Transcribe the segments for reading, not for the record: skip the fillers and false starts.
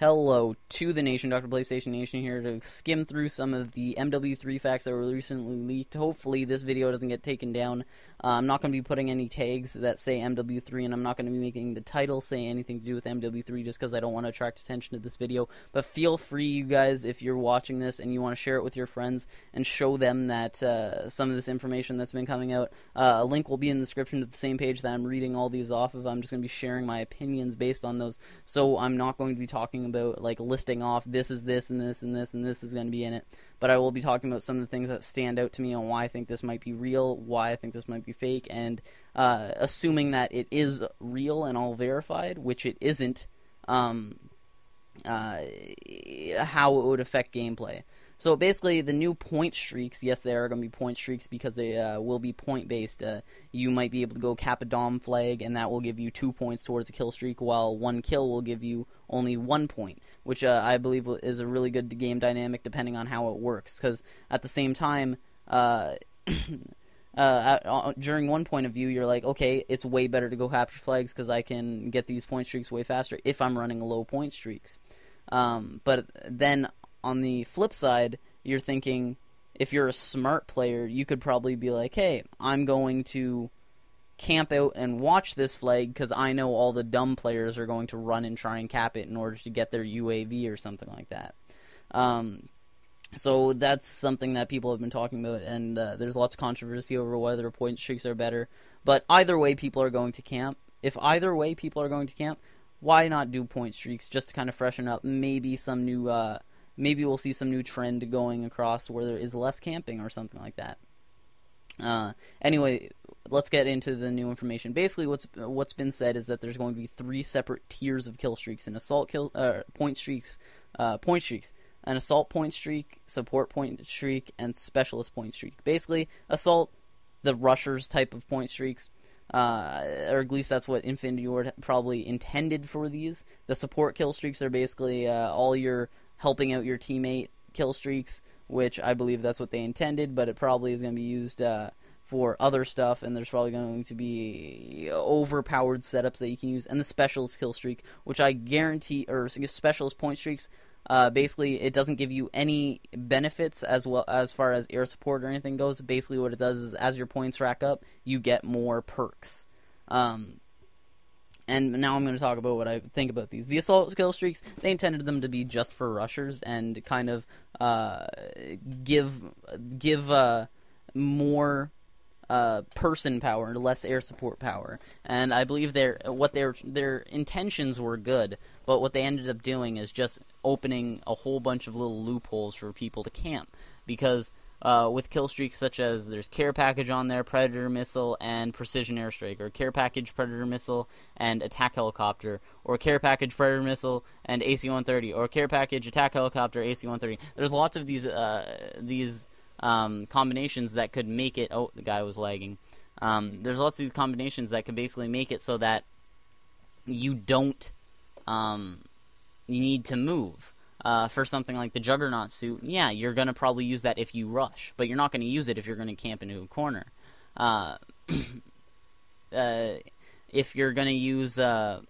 Hello to the nation, Dr. PlayStation Nation here to skim through some of the MW3 facts that were recently leaked. Hopefully this video doesn't get taken down. I'm not going to be putting any tags that say MW3, and I'm not going to be making the title say anything to do with MW3 just because I don't want to attract attention to this video. But feel free, you guys, if you're watching this and you want to share it with your friends and show them that some of this information that's been coming out, a link will be in the description to the same page that I'm reading all these off of. I'm just going to be sharing my opinions based on those, so I'm not going to be talking about, like, listing off this is this and this and this and this is going to be in it, but I will be talking about some of the things that stand out to me on why I think this might be real, why I think this might be fake, and assuming that it is real and all verified, which it isn't, how it would affect gameplay. So basically, the new point streaks, yes, they are going to be point streaks because they will be point-based. You might be able to go cap a Dom flag, and that will give you 2 points towards a kill streak, while 1 kill will give you only 1 point, which I believe is a really good game dynamic depending on how it works. Because at the same time, during one point of view, you're like, okay, it's way better to go capture flags because I can get these point streaks way faster if I'm running low point streaks. But then on the flip side, you're thinking, if you're a smart player, you could probably be like, hey, I'm going to camp out and watch this flag because I know all the dumb players are going to run and try and cap it in order to get their UAV or something like that. So that's something that people have been talking about, and there's lots of controversy over whether point streaks are better. But either way, people are going to camp. If either way people are going to camp, why not do point streaks just to kind of freshen up? Maybe some new, maybe we'll see some new trend going across where there is less camping or something like that. Anyway, let's get into the new information. Basically, what's been said is that there's going to be 3 separate tiers of kill streaks: an assault point streaks, an assault point streak, support point streak, and specialist point streak. Basically, assault, the rushers type of point streaks, or at least that's what Infinity Ward probably intended for these. The support kill streaks are basically all your helping out your teammate kill streaks, which I believe that's what they intended, but it probably is going to be used for other stuff, and there's probably going to be overpowered setups that you can use. And the specialist kill streak, which I guarantee, or specialist point streaks, basically it doesn't give you any benefits as well as far as air support or anything goes. Basically what it does is, as your points rack up, you get more perks. And now I'm going to talk about what I think about these. The assault kill streaks, they intended them to be just for rushers and kind of give more person power, less air support power. And I believe their intentions were good, but what they ended up doing is just opening a whole bunch of little loopholes for people to camp. Because with kill streaks such as there's care package on there, predator missile, and precision airstrike, or care package, predator missile, and attack helicopter, or care package, predator missile, and AC-130, or care package, attack helicopter, AC-130. There's lots of these combinations that could make it. Oh, the guy was lagging. There's lots of these combinations that could basically make it so that you don't you need to move. For something like the Juggernaut suit, yeah, you're going to probably use that if you rush, but you're not going to use it if you're going to camp into a corner. If you're going to use there's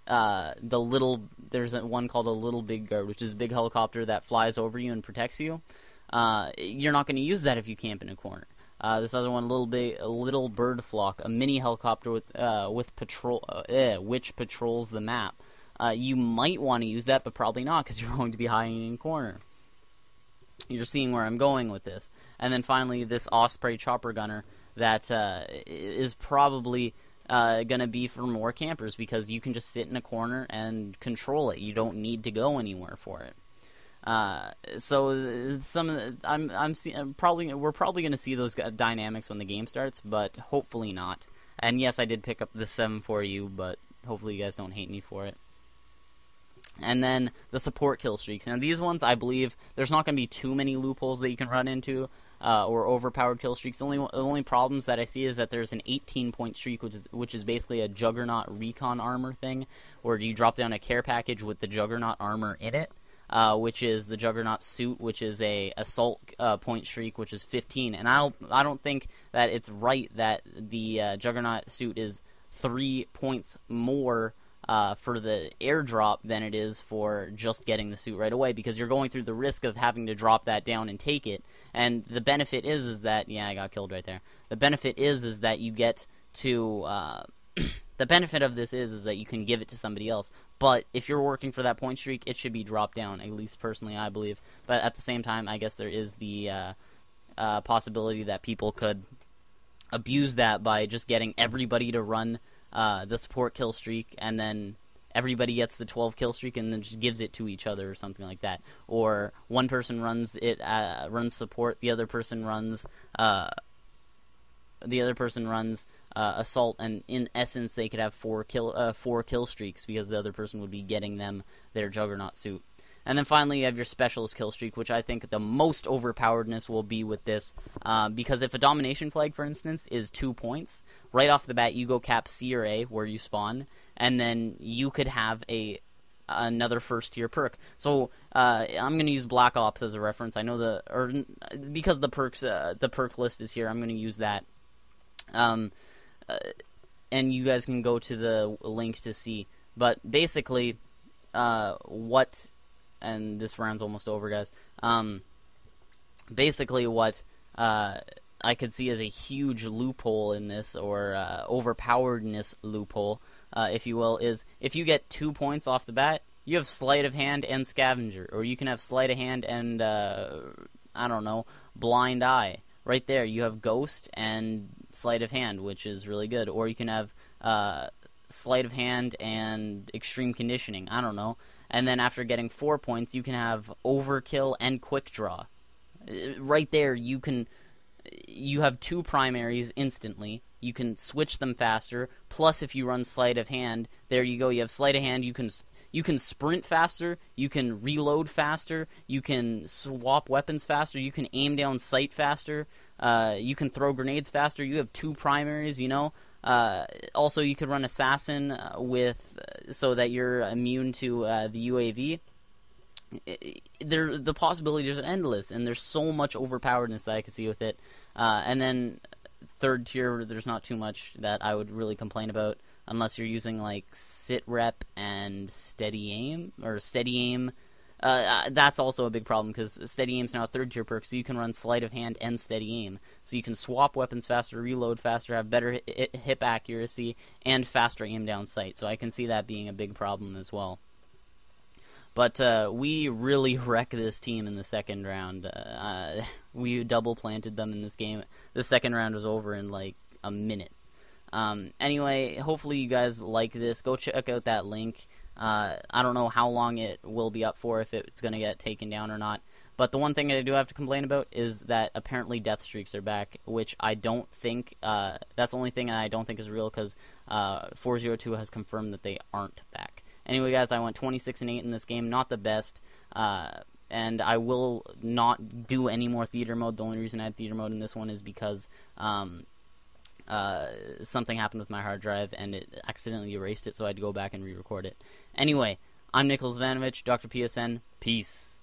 one called a little big guard, which is a big helicopter that flies over you and protects you. You're not going to use that if you camp in a corner. This other one, a little bird flock, a mini helicopter with patrol, which patrols the map. You might want to use that, but probably not, because you're going to be hiding in a corner. You're seeing where I'm going with this. And then finally, this Osprey chopper gunner that is probably going to be for more campers, because you can just sit in a corner and control it. You don't need to go anywhere for it. So some of the, we're probably going to see those dynamics when the game starts, but hopefully not. And yes, I did pick up the 7 but hopefully you guys don't hate me for it. And then the support kill streaks. Now these ones, I believe, there's not going to be too many loopholes that you can run into, or overpowered kill streaks. The only problems that I see is that there's an 18-point streak, which is basically a Juggernaut recon armor thing, where you drop down a care package with the Juggernaut armor in it, which is the Juggernaut suit, which is a assault point streak, which is 15. And I don't think that it's right that the Juggernaut suit is 3 points more for the airdrop than it is for just getting the suit right away, because you're going through the risk of having to drop that down and take it. And the benefit is that, yeah, I got killed right there. The benefit is that you get to, the benefit of this is that you can give it to somebody else. But if you're working for that point streak, it should be dropped down, at least personally I believe. But at the same time, I guess there is the possibility that people could abuse that by just getting everybody to run the support kill streak, and then everybody gets the 12 kill streak and then just gives it to each other or something like that. Or one person runs it, runs support, the other person runs assault, and in essence they could have four kill streaks because the other person would be getting them their Juggernaut suit. And then finally you have your specialist kill streak, which I think the most overpoweredness will be with this, because if a domination flag, for instance, is 2 points, right off the bat you go cap C or A where you spawn, and then you could have another first tier perk. So I'm going to use Black Ops as a reference. I know because the perk list is here, I'm going to use that. And you guys can go to the link to see. But basically, and this round's almost over, guys. Basically, what I could see as a huge loophole in this, or overpoweredness loophole, if you will, is if you get 2 points off the bat, you have Sleight of Hand and Scavenger, or you can have Sleight of Hand and I don't know, Blind Eye. Right there, you have Ghost and Sleight of Hand, which is really good. Or you can have Sleight of Hand and Extreme Conditioning. I don't know. And then after getting 4 points, you can have Overkill and Quick Draw. Right there, you have 2 primaries instantly. You can switch them faster. Plus, if you run Sleight of Hand, there you go. You have Sleight of Hand. You can sprint faster. You can reload faster. You can swap weapons faster. You can aim down sight faster. You can throw grenades faster. You have 2 primaries, you know. Also, you could run Assassin so that you're immune to the UAV. The possibilities are endless, and there's so much overpoweredness that I can see with it. And then third tier, there's not too much that I would really complain about, unless you're using like sit rep and steady aim, or steady aim. That's also a big problem, because steady aim's now a third tier perk, so you can run Sleight of Hand and steady aim. So you can swap weapons faster, reload faster, have better hip accuracy, and faster aim down sight. So I can see that being a big problem as well. But we really wrecked this team in the second round. We double planted them in this game. The second round was over in like a minute. Anyway, hopefully you guys like this. Go check out that link. I don't know how long it will be up for, if it's going to get taken down or not. But the one thing that I do have to complain about is that apparently death streaks are back, which I don't think, that's the only thing I don't think is real, because 402 has confirmed that they aren't back. Anyway, guys, I went 26-8 in this game, not the best, and I will not do any more theater mode. The only reason I had theater mode in this one is because something happened with my hard drive, and it accidentally erased it, so I had to go back and re-record it. Anyway, I'm Nicholas Vanovich, Dr. PSN. Peace.